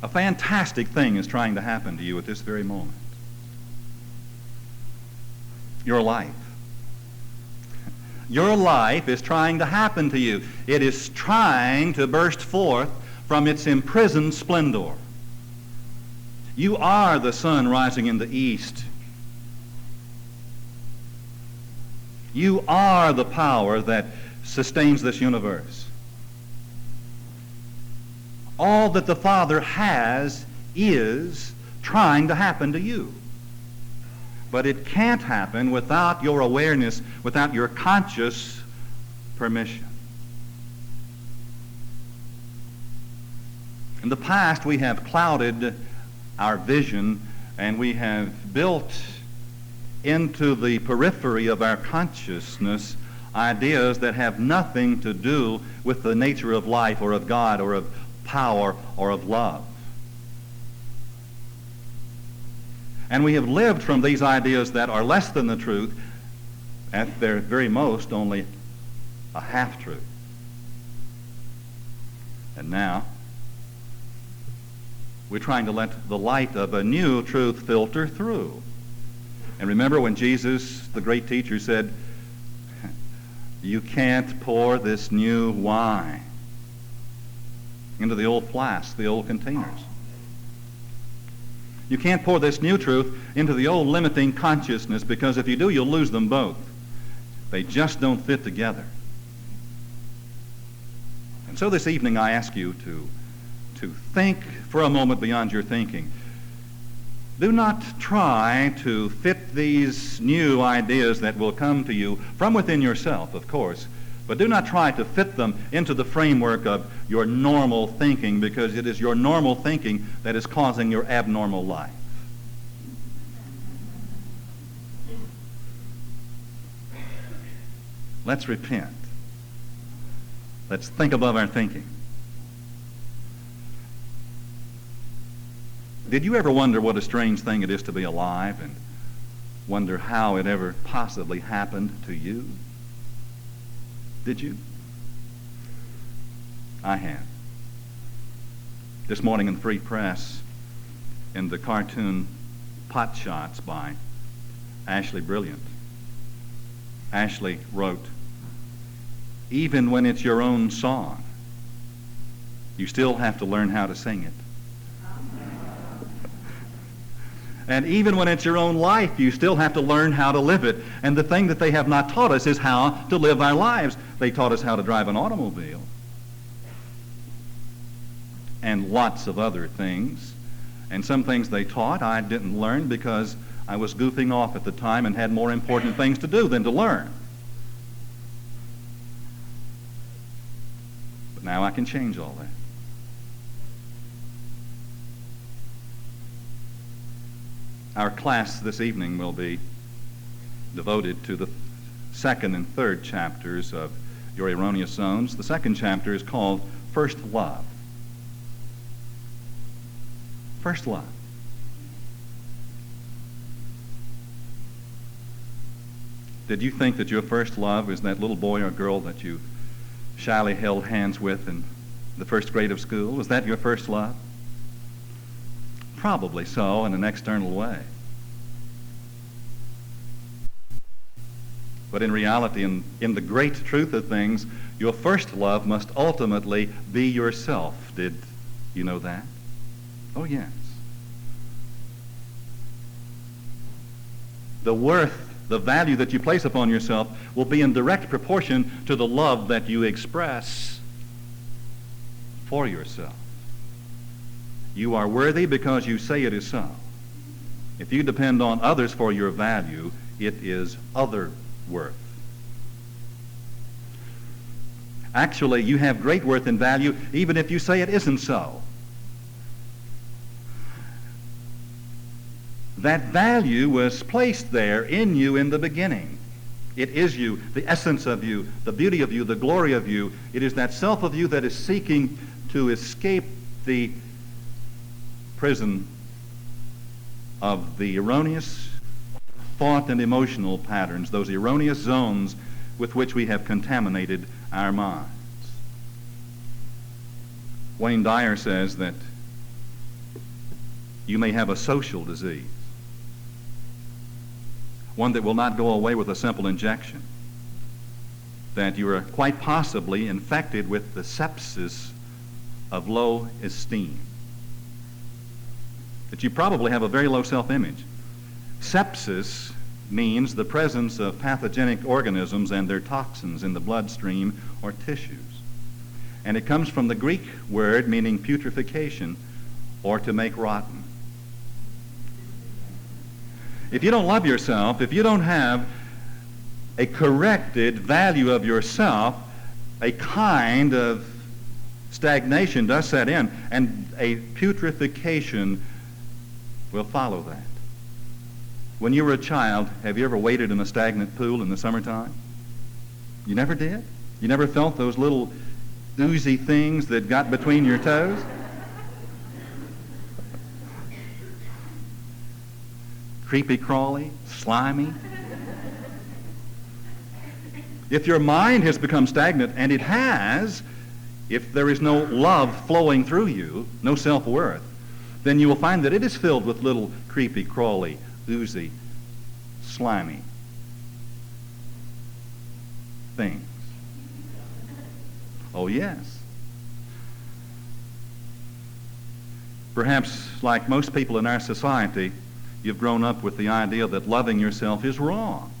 A fantastic thing is trying to happen to you at this very moment. Your life. Your life is trying to happen to you. It is trying to burst forth from its imprisoned splendor. You are the sun rising in the east. You are the power that sustains this universe. All that the Father has is trying to happen to you. But it can't happen without your awareness, without your conscious permission. In the past, we have clouded our vision, and we have built into the periphery of our consciousness ideas that have nothing to do with the nature of life or of God or of power or of love. And we have lived from these ideas that are less than the truth, at their very most only a half-truth. And now, we're trying to let the light of a new truth filter through. And remember when Jesus, the great teacher, said, you can't pour this new wine into the old flasks, the old containers. You can't pour this new truth into the old limiting consciousness, because if you do, you'll lose them both. They just don't fit together. And so this evening I ask you to think for a moment beyond your thinking. Do not try to fit these new ideas that will come to you from within yourself, of course, but do not try to fit them into the framework of your normal thinking, because it is your normal thinking that is causing your abnormal life. Let's repent. Let's think above our thinking. Did you ever wonder what a strange thing it is to be alive, and wonder how it ever possibly happened to you? Did you? I have. This morning in the Free Press, in the cartoon Pot Shots by Ashley Brilliant, Ashley wrote, even when it's your own song, you still have to learn how to sing it. And even when it's your own life, you still have to learn how to live it. And the thing that they have not taught us is how to live our lives. They taught us how to drive an automobile and lots of other things. And some things they taught I didn't learn because I was goofing off at the time and had more important things to do than to learn. But now I can change all that. Our class this evening will be devoted to the second and third chapters of your Erroneous Zones. The second chapter is called First Love. First love. Did you think that your first love is that little boy or girl that you shyly held hands with in the first grade of school? Was that your first love? Probably so, in an external way. But in reality, in the great truth of things, your first love must ultimately be yourself. Did you know that? Oh, yes. The worth, the value that you place upon yourself will be in direct proportion to the love that you express for yourself. You are worthy because you say it is so. If you depend on others for your value, it is other worth. Actually, you have great worth and value even if you say it isn't so. That value was placed there in you in the beginning. It is you, the essence of you, the beauty of you, the glory of you. It is that self of you that is seeking to escape the prison of the erroneous thought and emotional patterns, those erroneous zones with which we have contaminated our minds. Wayne Dyer says that You may have a social disease, one that will not go away with a simple injection, that you are quite possibly infected with the sepsis of low esteem, that you probably have a very low self-image. Sepsis means the presence of pathogenic organisms and their toxins in the bloodstream or tissues. And it comes from the Greek word meaning putrefaction, or to make rotten. If you don't love yourself, if you don't have a corrected value of yourself, a kind of stagnation does set in, and a putrefaction will follow that. When you were a child, have you ever waded in a stagnant pool in the summertime? You never did? You never felt those little oozy things that got between your toes? Creepy crawly, slimy. If your mind has become stagnant, and it has, if there is no love flowing through you, no self-worth, then you will find that it is filled with little creepy, crawly, oozy, slimy things. Oh, yes. Perhaps, like most people in our society, you've grown up with the idea that loving yourself is wrong.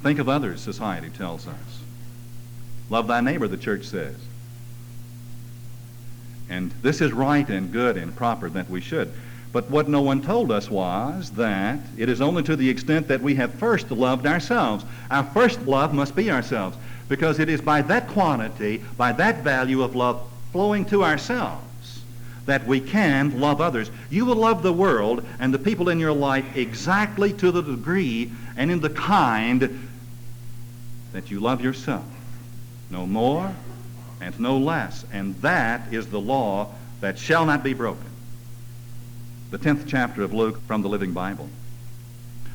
Think of others, society tells us. Love thy neighbor, the church says. And this is right and good and proper that we should. But what no one told us was that it is only to the extent that we have first loved ourselves. Our first love must be ourselves, because it is by that quantity, by that value of love flowing to ourselves, that we can love others. You will love the world and the people in your life exactly to the degree and in the kind that you love yourself. No more and no less. And that is the law that shall not be broken. The 10th chapter of Luke from the Living Bible.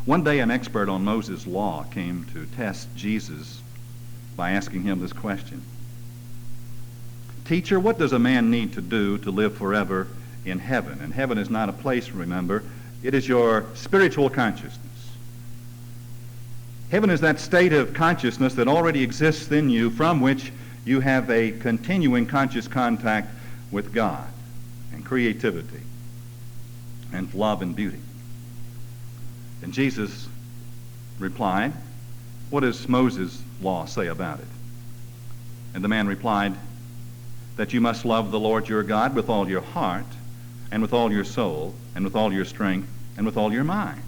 One day an expert on Moses' law came to test Jesus by asking him this question. Teacher, what does a man need to do to live forever in heaven? And heaven is not a place, remember. It is your spiritual consciousness. Heaven is that state of consciousness that already exists in you, from which you have a continuing conscious contact with God and creativity and love and beauty. And Jesus replied, what does Moses' law say about it? And the man replied, that you must love the Lord your God with all your heart and with all your soul and with all your strength and with all your mind.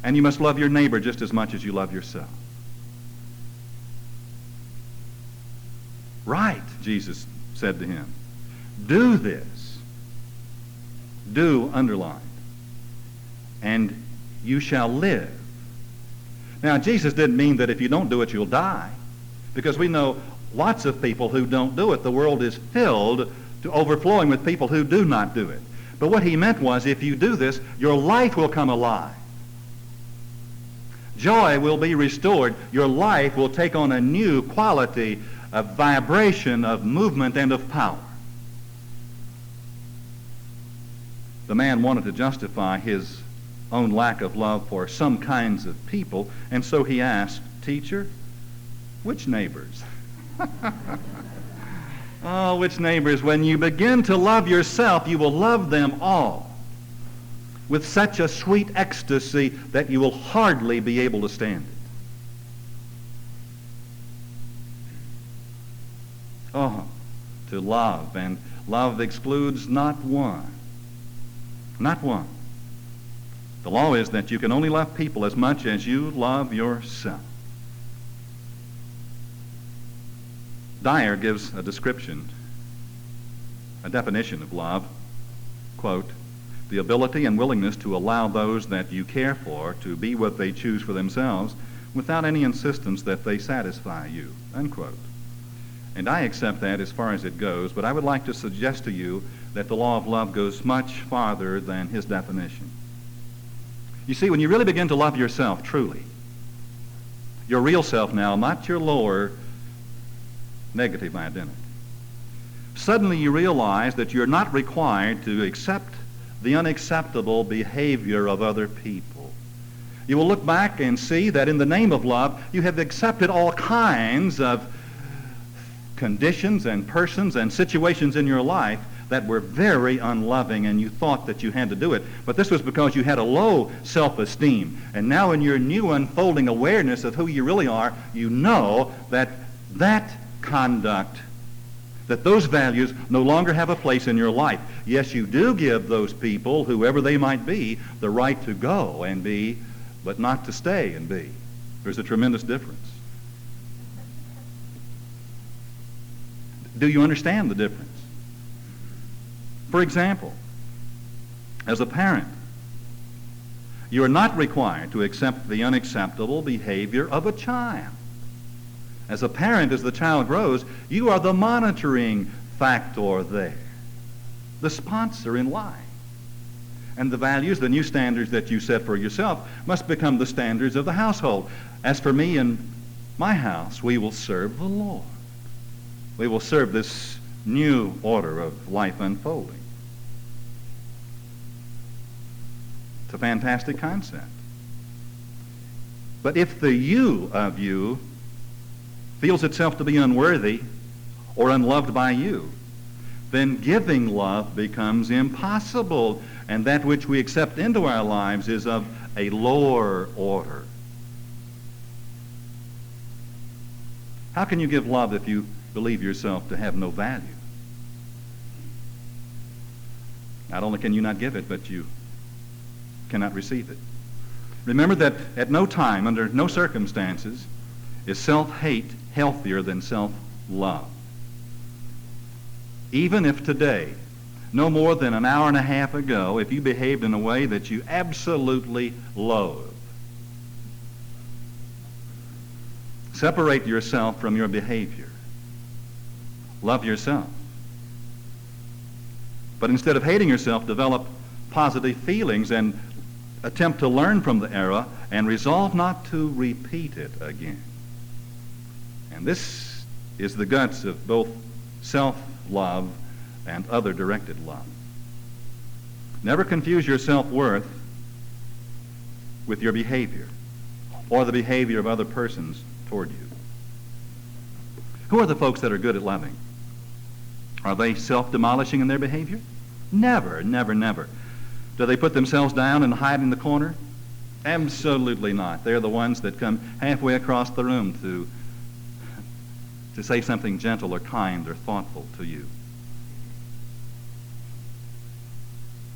And you must love your neighbor just as much as you love yourself. Right, Jesus said to him. Do this. Do, underlined. And you shall live. Now, Jesus didn't mean that if you don't do it, you'll die. Because we know lots of people who don't do it. The world is filled to overflowing with people who do not do it. But what he meant was, if you do this, your life will come alive. Joy will be restored. Your life will take on a new quality of vibration, of movement, and of power. The man wanted to justify his own lack of love for some kinds of people, and so he asked, Teacher, which neighbors? Oh, which neighbors? When you begin to love yourself, you will love them all with such a sweet ecstasy that you will hardly be able to stand it. Oh, to love, and love excludes not one. Not one. The law is that you can only love people as much as you love yourself. Dyer gives a description, a definition of love. Quote, the ability and willingness to allow those that you care for to be what they choose for themselves without any insistence that they satisfy you, unquote. And I accept that as far as it goes, but I would like to suggest to you that the law of love goes much farther than his definition. You see, when you really begin to love yourself truly, your real self now, not your lower negative identity, suddenly you realize that you're not required to accept the unacceptable behavior of other people. You will look back and see that in the name of love, you have accepted all kinds of conditions and persons and situations in your life that were very unloving, and you thought that you had to do it. But this was because you had a low self-esteem. And now in your new unfolding awareness of who you really are, you know that that conduct, that those values no longer have a place in your life. Yes, you do give those people, whoever they might be, the right to go and be, but not to stay and be. There's a tremendous difference. Do you understand the difference? For example, as a parent, you are not required to accept the unacceptable behavior of a child. As a parent, as the child grows, you are the monitoring factor there, the sponsor in life. And the values, the new standards that you set for yourself must become the standards of the household. As for me and my house, we will serve the Lord. We will serve this new order of life unfolding. It's a fantastic concept. But if the you of you feels itself to be unworthy or unloved by you, then giving love becomes impossible, and that which we accept into our lives is of a lower order. How can you give love if you believe yourself to have no value? Not only can you not give it, but you cannot receive it. Remember that at no time, under no circumstances, is self-hate healthier than self-love. Even if today, no more than an hour and a half ago, if you behaved in a way that you absolutely loathe, separate yourself from your behavior. Love yourself. But instead of hating yourself, develop positive feelings and attempt to learn from the error and resolve not to repeat it again. And this is the guts of both self-love and other-directed love. Never confuse your self-worth with your behavior or the behavior of other persons toward you. Who are the folks that are good at loving? Are they self-demolishing in their behavior? Never, never, never. Do they put themselves down and hide in the corner? Absolutely not. They're the ones that come halfway across the room to say something gentle or kind or thoughtful to you.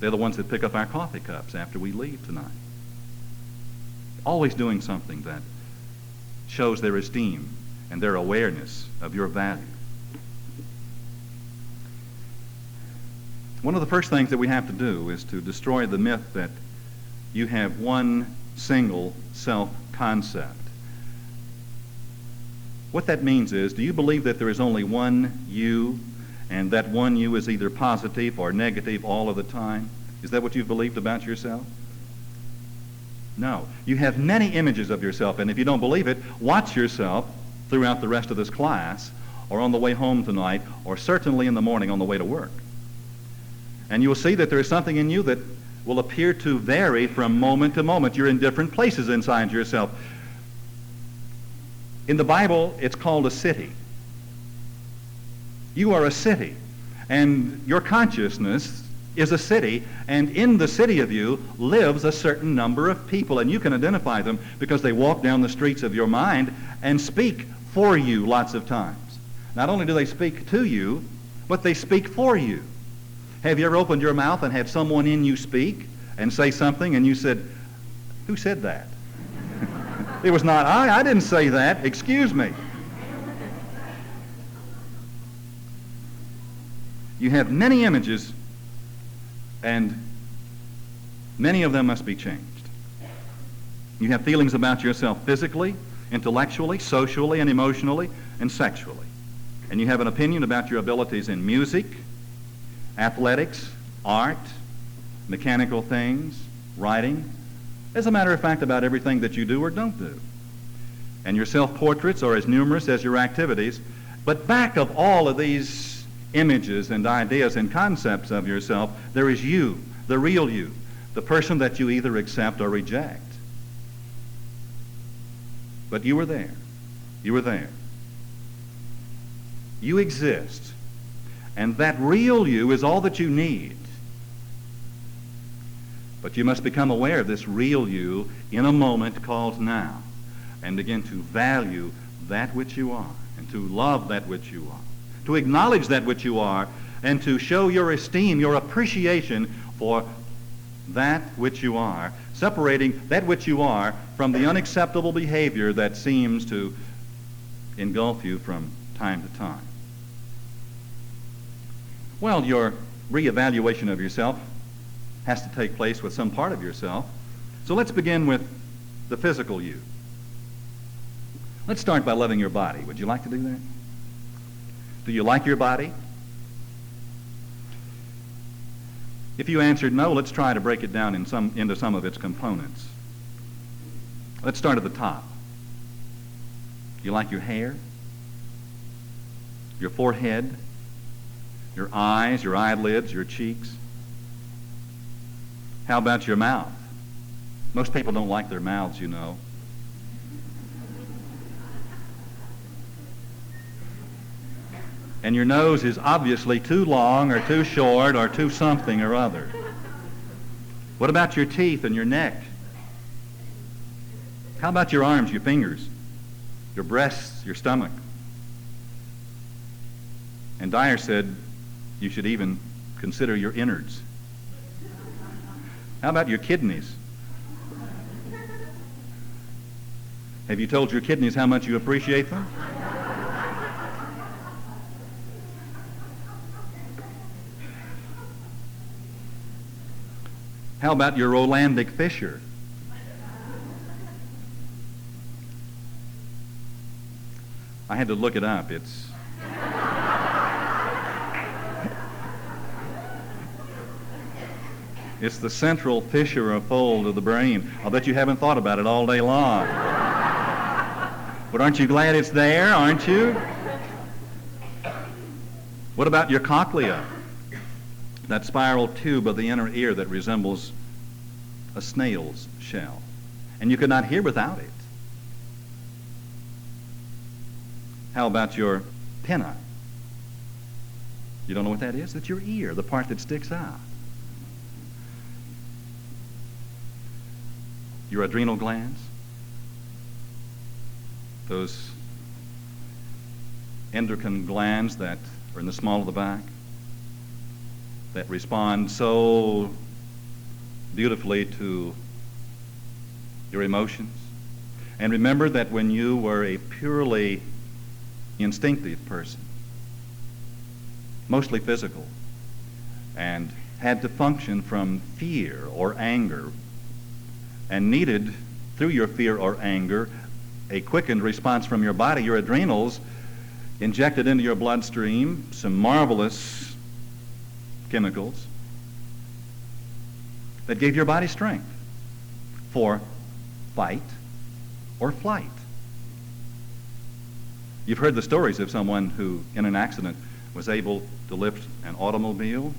They're the ones that pick up our coffee cups after we leave tonight. Always doing something that shows their esteem and their awareness of your value. One of the first things that we have to do is to destroy the myth that you have one single self-concept. What that means is, do you believe that there is only one you, and that one you is either positive or negative all of the time? Is that what you've believed about yourself? No. You have many images of yourself, and if you don't believe it, watch yourself throughout the rest of this class, or on the way home tonight, or certainly in the morning on the way to work. And you will see that there is something in you that will appear to vary from moment to moment. You're in different places inside yourself. In the Bible, it's called a city. You are a city, and your consciousness is a city, and in the city of you lives a certain number of people, and you can identify them because they walk down the streets of your mind and speak for you lots of times. Not only do they speak to you, but they speak for you. Have you ever opened your mouth and had someone in you speak and say something and you said, "Who said that?" It was not I didn't say that. Excuse me. You have many images, and many of them must be changed. You have feelings about yourself physically, intellectually, socially, and emotionally, and sexually. And you have an opinion about your abilities in music, athletics, art, mechanical things, writing, as a matter of fact, about everything that you do or don't do. And your self-portraits are as numerous as your activities. But back of all of these images and ideas and concepts of yourself. There is you, the real you, the person that you either accept or reject. But you were there. You were there. You exist. And that real you is all that you need. But you must become aware of this real you in a moment called now, and begin to value that which you are, and to love that which you are, to acknowledge that which you are, and to show your esteem, your appreciation for that which you are, separating that which you are from the unacceptable behavior that seems to engulf you from time to time. Well, your reevaluation of yourself has to take place with some part of yourself. So let's begin with the physical you. Let's start by loving your body. Would you like to do that? Do you like your body? If you answered no, let's try to break it down into some of its components. Let's start at the top. Do you like your hair? Your forehead? Your eyes, your eyelids, your cheeks? How about your mouth? Most people don't like their mouths, you know. And your nose is obviously too long or too short or too something or other. What about your teeth and your neck? How about your arms, your fingers, your breasts, your stomach? And Dyer said you should even consider your innards. How about your kidneys? Have you told your kidneys how much you appreciate them? How about your Rolandic fissure? I had to look it up. It's the central fissure or fold of the brain. I'll bet you haven't thought about it all day long. But aren't you glad it's there, aren't you? What about your cochlea? That spiral tube of the inner ear that resembles a snail's shell. And you could not hear without it. How about your pinna? You don't know what that is? That's your ear, the part that sticks out. Your adrenal glands, those endocrine glands that are in the small of the back, that respond so beautifully to your emotions. And remember that when you were a purely instinctive person, mostly physical, and had to function from fear or anger, and needed, through your fear or anger, a quickened response from your body, your adrenals injected into your bloodstream some marvelous chemicals that gave your body strength for fight or flight. You've heard the stories of someone who, in an accident, was able to lift an automobile,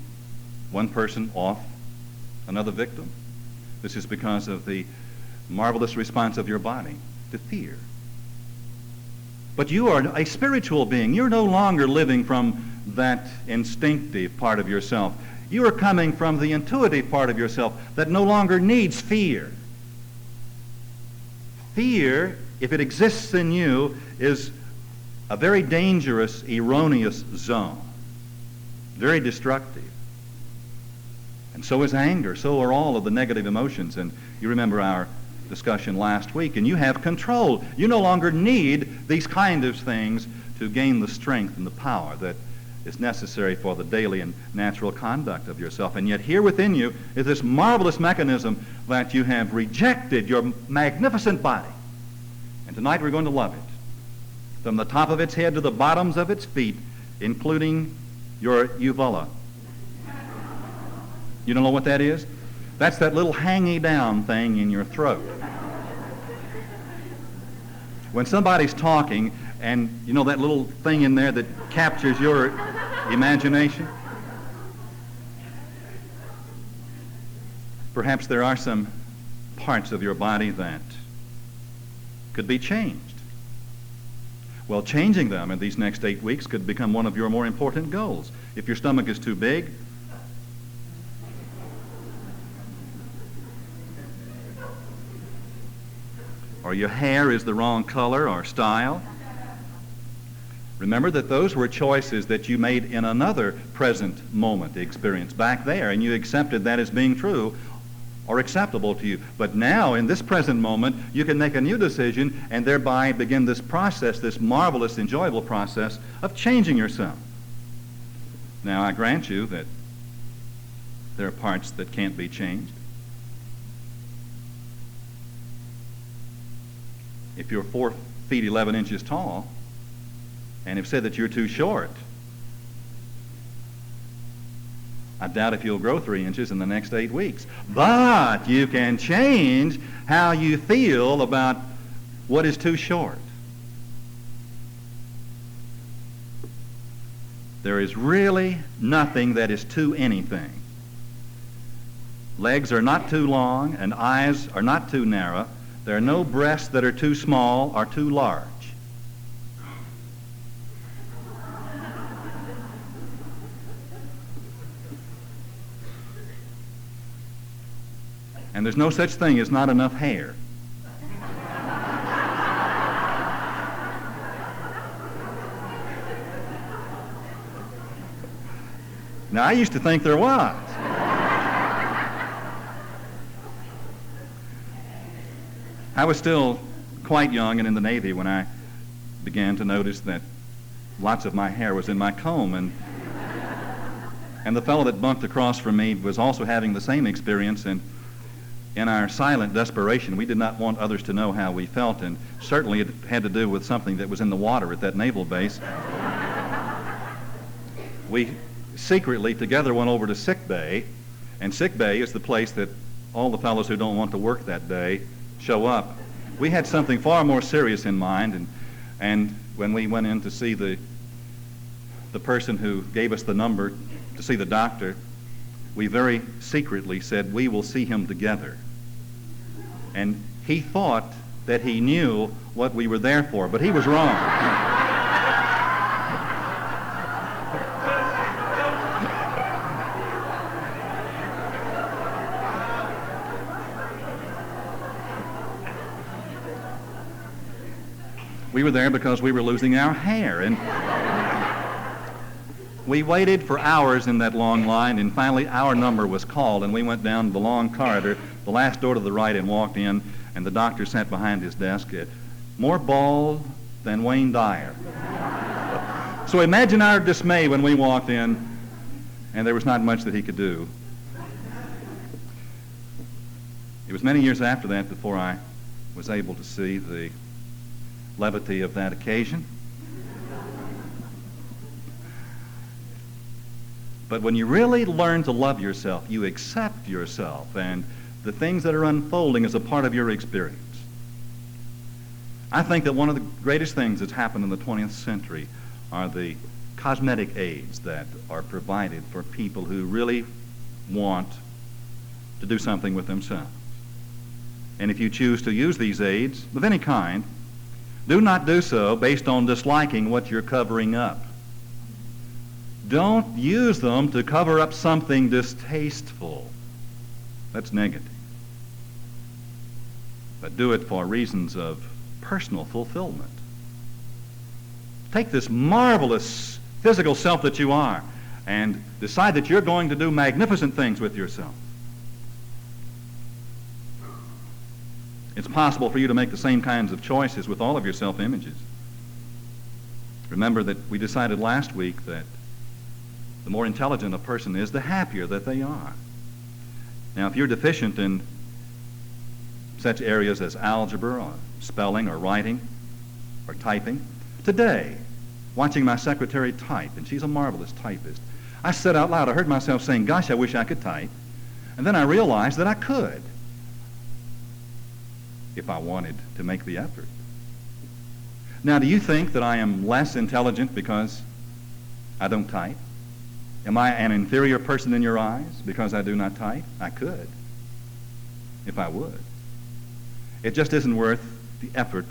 one person off another victim. This is because of the marvelous response of your body to fear. But you are a spiritual being. You're no longer living from that instinctive part of yourself. You are coming from the intuitive part of yourself that no longer needs fear. Fear, if it exists in you, is a very dangerous, erroneous zone. Very destructive. And so is anger. So are all of the negative emotions. And you remember our discussion last week. And you have control. You no longer need these kind of things to gain the strength and the power that is necessary for the daily and natural conduct of yourself. And yet here within you is this marvelous mechanism that you have rejected your magnificent body. And tonight we're going to love it. From the top of its head to the bottoms of its feet, including your uvula. You don't know what that is? That's that little hangy down thing in your throat. When somebody's talking and you know that little thing in there that captures your imagination? Perhaps there are some parts of your body that could be changed. Well, changing them in these next 8 weeks could become one of your more important goals. If your stomach is too big, or your hair is the wrong color or style, remember that those were choices that you made in another present moment experience back there, and you accepted that as being true or acceptable to you. But now, in this present moment, you can make a new decision and thereby begin this process, this marvelous, enjoyable process of changing yourself. Now, I grant you that there are parts that can't be changed. If you're 4 feet 11 inches tall and have said that you're too short, I doubt if you'll grow 3 inches in the next 8 weeks. But you can change how you feel about what is too short. There is really nothing that is too anything. Legs are not too long and eyes are not too narrow. There are no breasts that are too small or too large. And there's no such thing as not enough hair. Now, I used to think there was. I was still quite young and in the Navy when I began to notice that lots of my hair was in my comb, and the fellow that bunked across from me was also having the same experience, and in our silent desperation, we did not want others to know how we felt, and certainly it had to do with something that was in the water at that naval base. We secretly together went over to sick bay, and sick bay is the place that all the fellows who don't want to work that day show up. We had something far more serious in mind, and when we went in to see the person who gave us the number to see the doctor, we very secretly said, "We will see him together." And he thought that he knew what we were there for, but he was wrong. We were there because we were losing our hair, and we waited for hours in that long line, and finally our number was called, and we went down the long corridor, the last door to the right, and walked in, and the doctor sat behind his desk, more bald than Wayne Dyer. So imagine our dismay when we walked in, and there was not much that he could do. It was many years after that before I was able to see the levity of that occasion. But when you really learn to love yourself, you accept yourself and the things that are unfolding as a part of your experience. I think that one of the greatest things that's happened in the 20th century are the cosmetic aids that are provided for people who really want to do something with themselves. And if you choose to use these aids of any kind, do not do so based on disliking what you're covering up. Don't use them to cover up something distasteful. That's negative. But do it for reasons of personal fulfillment. Take this marvelous physical self that you are and decide that you're going to do magnificent things with yourself. It's possible for you to make the same kinds of choices with all of your self-images. Remember that we decided last week that the more intelligent a person is, the happier that they are. Now, if you're deficient in such areas as algebra or spelling or writing or typing, today, watching my secretary type, and she's a marvelous typist, I said out loud, I heard myself saying, "Gosh, I wish I could type." And then I realized that I could, if I wanted to make the effort. Now, do you think that I am less intelligent because I don't type? Am I an inferior person in your eyes because I do not type? I could, if I would. It just isn't worth the effort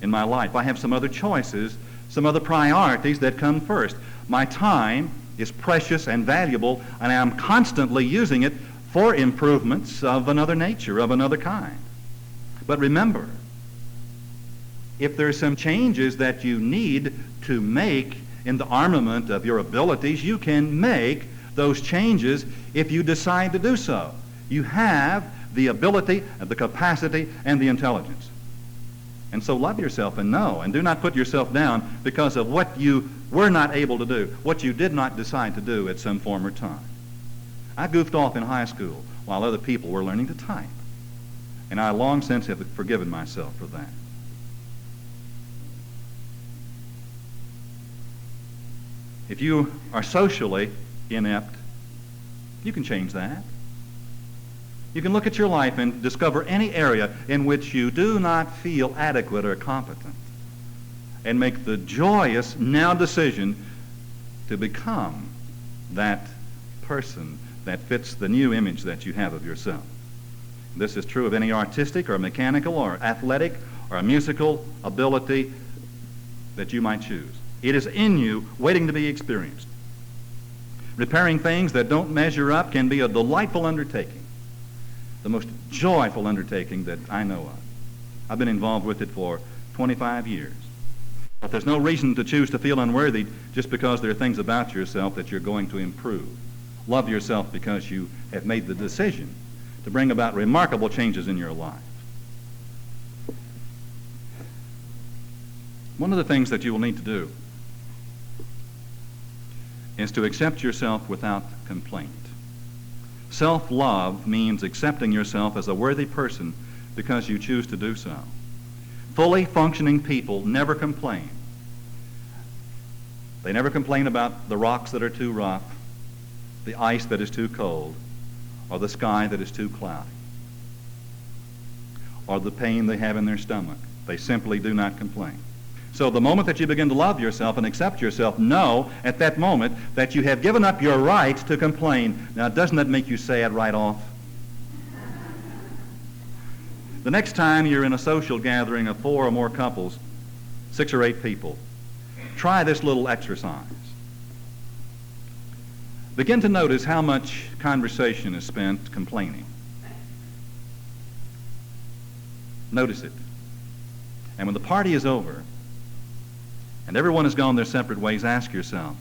in my life. I have some other choices, some other priorities that come first. My time is precious and valuable, and I am constantly using it for improvements of another nature, of another kind. But remember, if there's some changes that you need to make in the armament of your abilities, you can make those changes if you decide to do so. You have the ability, the capacity, and the intelligence. And so love yourself and know, and do not put yourself down because of what you were not able to do, what you did not decide to do at some former time. I goofed off in high school while other people were learning to type, and I long since have forgiven myself for that. If you are socially inept, you can change that. You can look at your life and discover any area in which you do not feel adequate or competent and make the joyous now decision to become that person that fits the new image that you have of yourself. This is true of any artistic or mechanical or athletic or musical ability that you might choose. It is in you, waiting to be experienced. Repairing things that don't measure up can be a delightful undertaking, the most joyful undertaking that I know of. I've been involved with it for 25 years. But there's no reason to choose to feel unworthy just because there are things about yourself that you're going to improve. Love yourself because you have made the decision to bring about remarkable changes in your life. One of the things that you will need to do is to accept yourself without complaint. Self-love means accepting yourself as a worthy person because you choose to do so. Fully functioning people never complain. They never complain about the rocks that are too rough, the ice that is too cold, or the sky that is too cloudy, or the pain they have in their stomach. They simply do not complain. So the moment that you begin to love yourself and accept yourself, know at that moment that you have given up your right to complain. Now, doesn't that make you sad right off? The next time you're in a social gathering of 4 or more couples, 6 or 8 people, try this little exercise. Begin to notice how much conversation is spent complaining. Notice it. And when the party is over, and everyone has gone their separate ways, ask yourself,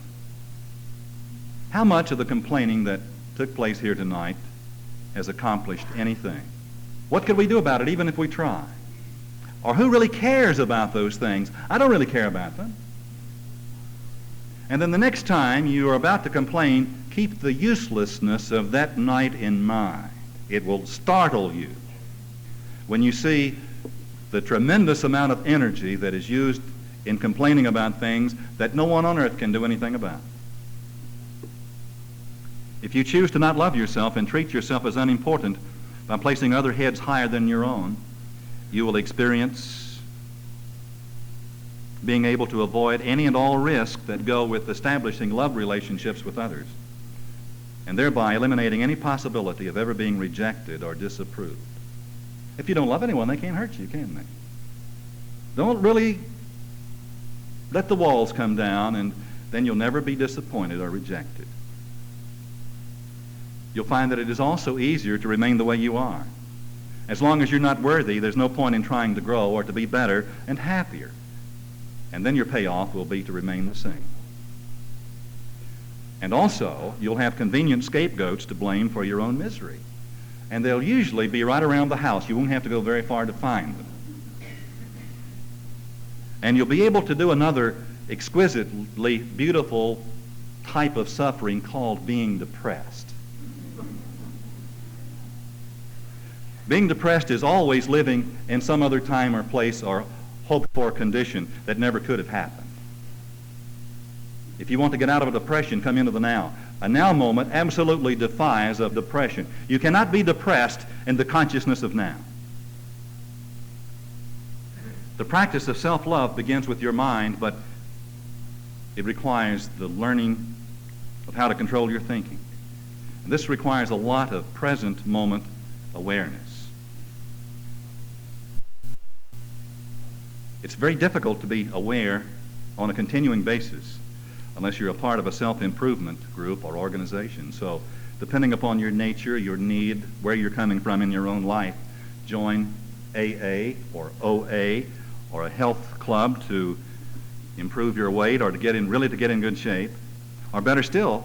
how much of the complaining that took place here tonight has accomplished anything? What could we do about it, even if we try? Or who really cares about those things? I don't really care about them. And then the next time you are about to complain, keep the uselessness of that night in mind. It will startle you when you see the tremendous amount of energy that is used in complaining about things that no one on earth can do anything about. If you choose to not love yourself and treat yourself as unimportant by placing other heads higher than your own, you will experience being able to avoid any and all risks that go with establishing love relationships with others, and thereby eliminating any possibility of ever being rejected or disapproved. If you don't love anyone, they can't hurt you, can they? Don't really let the walls come down, and then you'll never be disappointed or rejected. You'll find that it is also easier to remain the way you are. As long as you're not worthy, there's no point in trying to grow or to be better and happier. And then your payoff will be to remain the same. And also, you'll have convenient scapegoats to blame for your own misery. And they'll usually be right around the house. You won't have to go very far to find them. And you'll be able to do another exquisitely beautiful type of suffering called being depressed. Being depressed is always living in some other time or place or hoped-for condition that never could have happened. If you want to get out of a depression, come into the now. A now moment absolutely defies of depression. You cannot be depressed in the consciousness of now. The practice of self-love begins with your mind, but it requires the learning of how to control your thinking. And this requires a lot of present moment awareness. It's very difficult to be aware on a continuing basis unless you're a part of a self-improvement group or organization. So depending upon your nature, your need, where you're coming from in your own life, join AA or OA or a health club to improve your weight or to get in good shape. Or better still,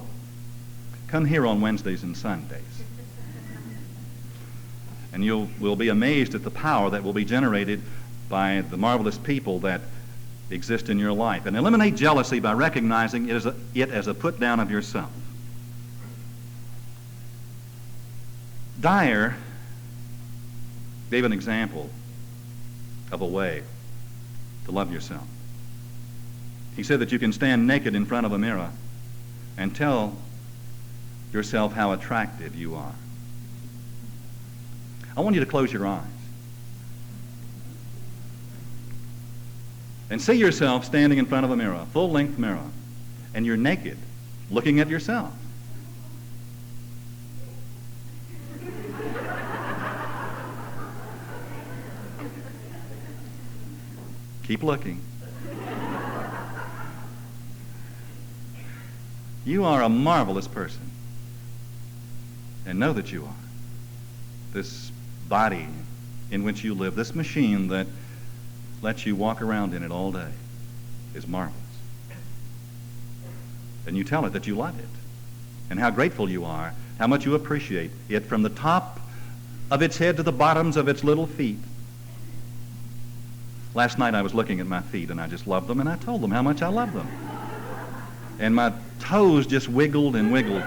come here on Wednesdays and Sundays. And will be amazed at the power that will be generated by the marvelous people that exist in your life. And eliminate jealousy by recognizing it as a put down of yourself. Dyer gave an example of a way to love yourself. He said that you can stand naked in front of a mirror and tell yourself how attractive you are. I want you to close your eyes and see yourself standing in front of a mirror, full-length mirror, and you're naked, looking at yourself. Keep looking. You are a marvelous person. And know that you are. This body in which you live, this machine that lets you walk around in it all day, is marvelous. And you tell it that you love it, and how grateful you are, how much you appreciate it from the top of its head to the bottoms of its little feet. Last night I was looking at my feet, and I just loved them, and I told them how much I loved them. And my toes just wiggled and wiggled.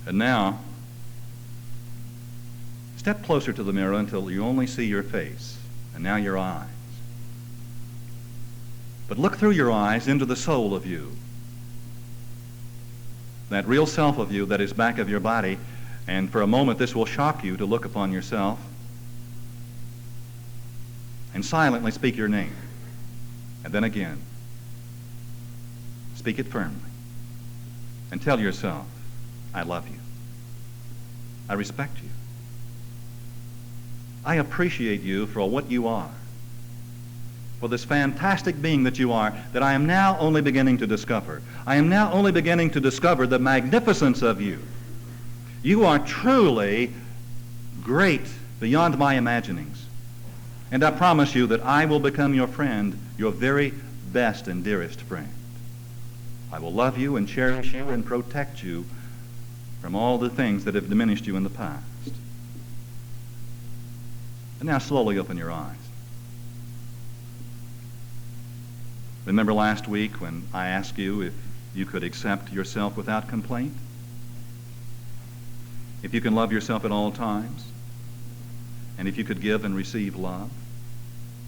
And now, step closer to the mirror until you only see your face, and now your eyes. But look through your eyes into the soul of you, that real self of you that is back of your body. And for a moment this will shock you to look upon yourself and silently speak your name. And then again, speak it firmly and tell yourself, I love you. I respect you. I appreciate you for what you are, for this fantastic being that you are, that I am now only beginning to discover. I am now only beginning to discover the magnificence of you. You are truly great beyond my imaginings. And I promise you that I will become your friend, your very best and dearest friend. I will love you and cherish you and protect you from all the things that have diminished you in the past. And now slowly open your eyes. Remember last week when I asked you if you could accept yourself without complaint? If you can love yourself at all times, and if you could give and receive love,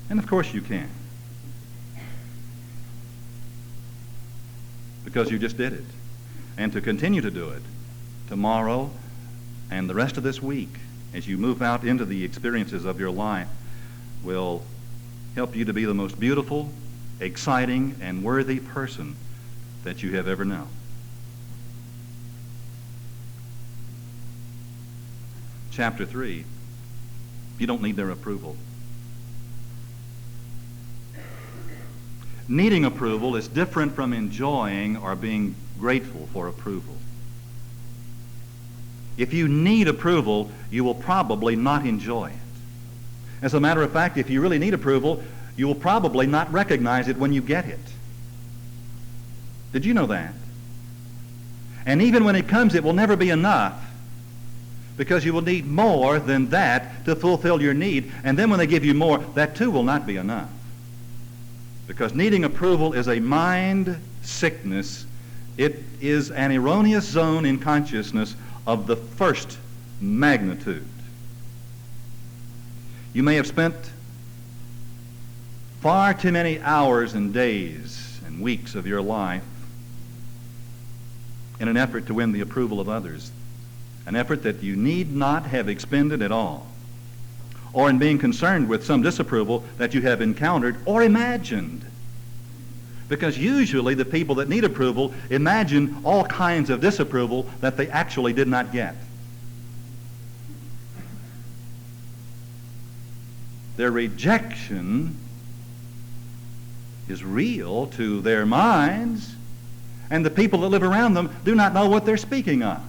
and of course you can, because you just did it, and to continue to do it tomorrow and the rest of this week as you move out into the experiences of your life will help you to be the most beautiful, exciting, and worthy person that you have ever known. Chapter 3, you don't need their approval. Needing approval is different from enjoying or being grateful for approval. If you need approval, you will probably not enjoy it. As a matter of fact, if you really need approval, you will probably not recognize it when you get it. Did you know that? And even when it comes, it will never be enough, because you will need more than that to fulfill your need. And then when they give you more, that too will not be enough. Because needing approval is a mind sickness. It is an erroneous zone in consciousness of the first magnitude. You may have spent far too many hours and days and weeks of your life in an effort to win the approval of others, an effort that you need not have expended at all, or in being concerned with some disapproval that you have encountered or imagined. Because usually the people that need approval imagine all kinds of disapproval that they actually did not get. Their rejection is real to their minds, and the people that live around them do not know what they're speaking of.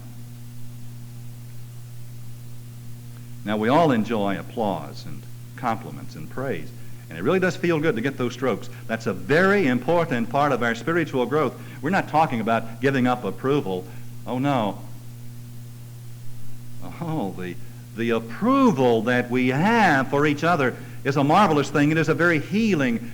Now, we all enjoy applause and compliments and praise, and it really does feel good to get those strokes. That's a very important part of our spiritual growth. We're not talking about giving up approval. Oh, no. Oh, the approval that we have for each other is a marvelous thing. It is a very healing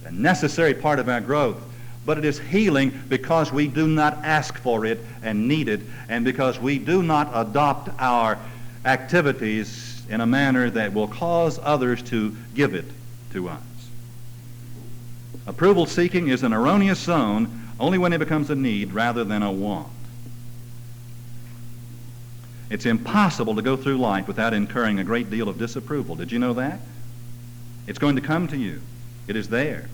and necessary part of our growth. But it is healing because we do not ask for it and need it, and because we do not adopt our activities in a manner that will cause others to give it to us. Approval seeking is an erroneous zone only when it becomes a need rather than a want. It's impossible to go through life without incurring a great deal of disapproval. Did you know that? It's going to come to you. It is there.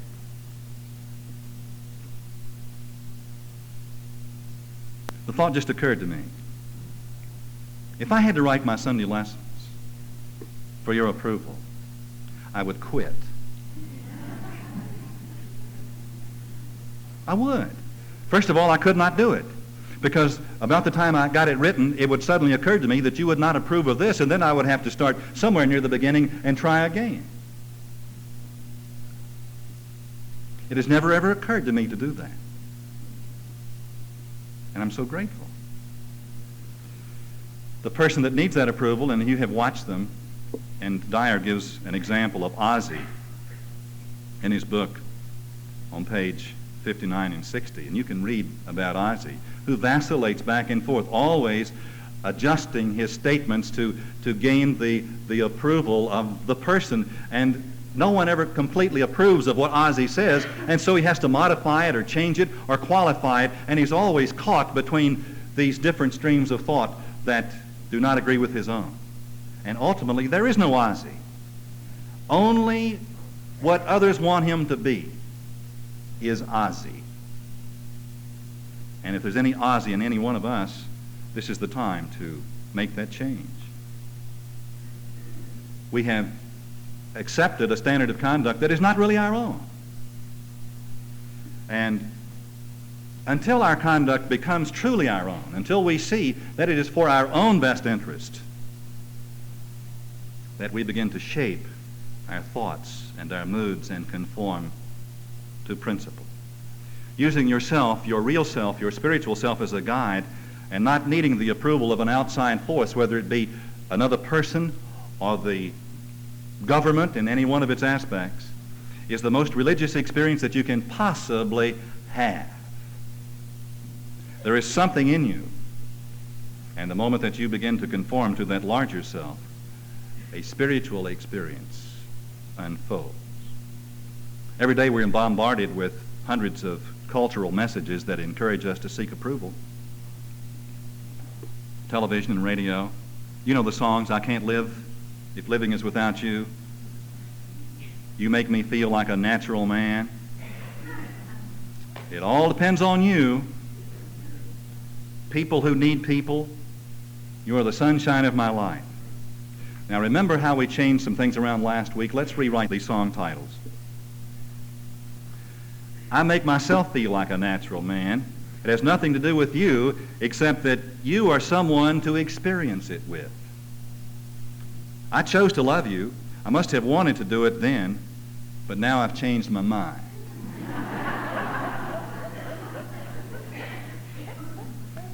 The thought just occurred to me. If I had to write my Sunday lessons for your approval, I would quit. I would. First of all, I could not do it, because about the time I got it written, it would suddenly occur to me that you would not approve of this, and then I would have to start somewhere near the beginning and try again. It has never ever occurred to me to do that. And I'm so grateful. The person that needs that approval, and you have watched them, and Dyer gives an example of Ozzie in his book on page 59 and 60, and you can read about Ozzie, who vacillates back and forth, always adjusting his statements to gain the approval of the person. And no one ever completely approves of what Ozzie says, and so he has to modify it or change it or qualify it, and he's always caught between these different streams of thought that do not agree with his own. And ultimately, there is no Ozzie. Only what others want him to be is Ozzie. And if there's any Ozzie in any one of us, this is the time to make that change. We have accepted a standard of conduct that is not really our own. And until our conduct becomes truly our own, until we see that it is for our own best interest, that we begin to shape our thoughts and our moods and conform to principle. Using yourself, your real self, your spiritual self as a guide, and not needing the approval of an outside force, whether it be another person or the government in any one of its aspects, is the most religious experience that you can possibly have. There is something in you, and the moment that you begin to conform to that larger self, a spiritual experience unfolds. Every day we're bombarded with hundreds of cultural messages that encourage us to seek approval. Television and radio. You know the songs, I Can't Live If Living Is Without You. You Make Me Feel Like a Natural Man. It all depends on you. People who need people. You are the sunshine of my life. Now remember how we changed some things around last week. Let's rewrite these song titles. I make myself feel like a natural man. It has nothing to do with you except that you are someone to experience it with. I chose to love you. I must have wanted to do it then, but now I've changed my mind.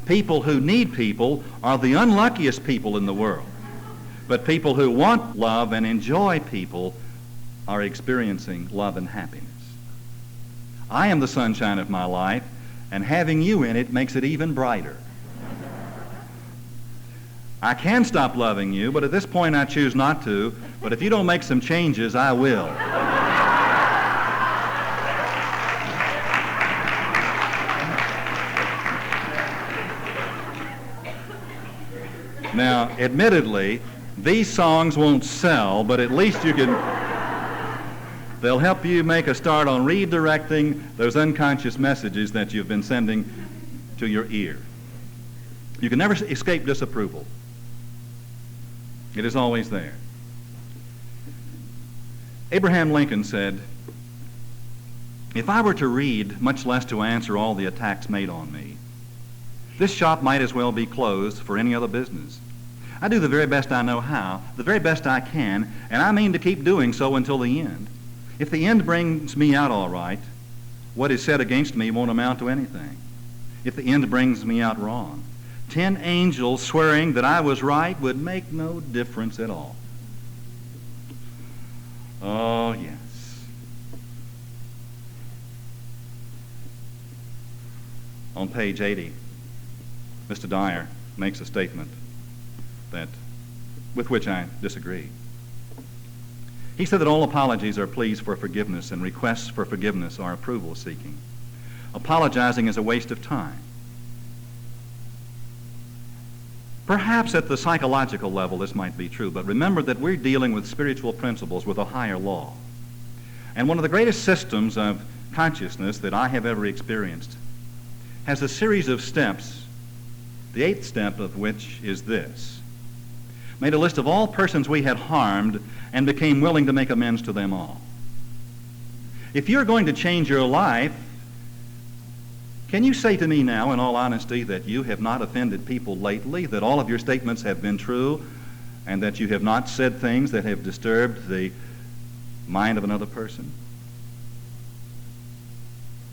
People who need people are the unluckiest people in the world. But people who want love and enjoy people are experiencing love and happiness. I am the sunshine of my life, and having you in it makes it even brighter. I can stop loving you, but at this point I choose not to. But if you don't make some changes, I will. Now, admittedly, these songs won't sell, but at least you can They'll help you make a start on redirecting those unconscious messages that you've been sending to your ear. You can never escape disapproval. It is always there. Abraham Lincoln said, "If I were to read, much less to answer all the attacks made on me, this shop might as well be closed for any other business. I do the very best I know how, the very best I can, and I mean to keep doing so until the end. If the end brings me out all right, what is said against me won't amount to anything. If the end brings me out wrong, 10 angels swearing that I was right would make no difference at all." Oh, yes. On page 80, Mr. Dyer makes a statement with which I disagree. He said that all apologies are pleas for forgiveness and requests for forgiveness are approval seeking. Apologizing is a waste of time. Perhaps at the psychological level this might be true, but remember that we're dealing with spiritual principles with a higher law. And one of the greatest systems of consciousness that I have ever experienced has a series of steps, the 8th step of which is this: made a list of all persons we had harmed and became willing to make amends to them all. If you're going to change your life, can you say to me now, in all honesty, that you have not offended people lately, that all of your statements have been true, and that you have not said things that have disturbed the mind of another person?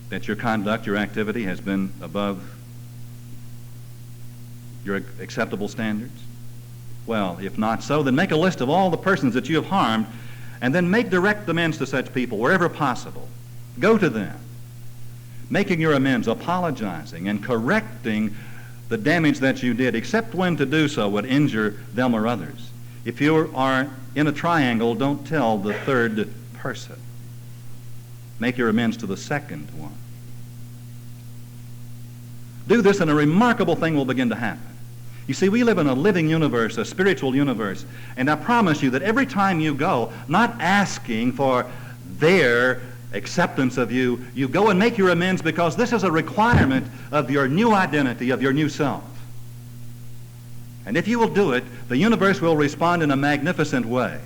That your conduct, your activity has been above your acceptable standards? Well, if not so, then make a list of all the persons that you have harmed, and then make direct amends to such people wherever possible. Go to them, making your amends, apologizing, and correcting the damage that you did, except when to do so would injure them or others. If you are in a triangle, don't tell the third person. Make your amends to the second one. Do this, and a remarkable thing will begin to happen. You see, we live in a living universe, a spiritual universe, and I promise you that every time you go, not asking for their acceptance of you, you go and make your amends, because this is a requirement of your new identity, of your new self. And if you will do it, the universe will respond in a magnificent way.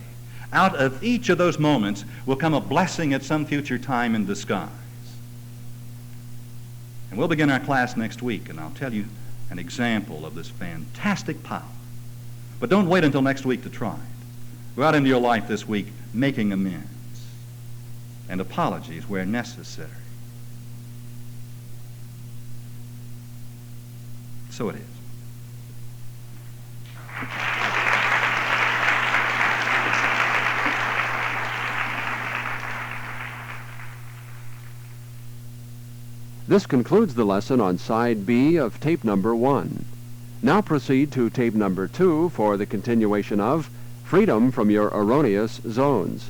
Out of each of those moments will come a blessing at some future time in disguise. And we'll begin our class next week, and I'll tell you an example of this fantastic power. But don't wait until next week to try it. Go out into your life this week making amends and apologies where necessary. So it is. This concludes the lesson on Side B of tape number 1. Now proceed to tape number 2 for the continuation of Freedom from Your Erroneous Zones.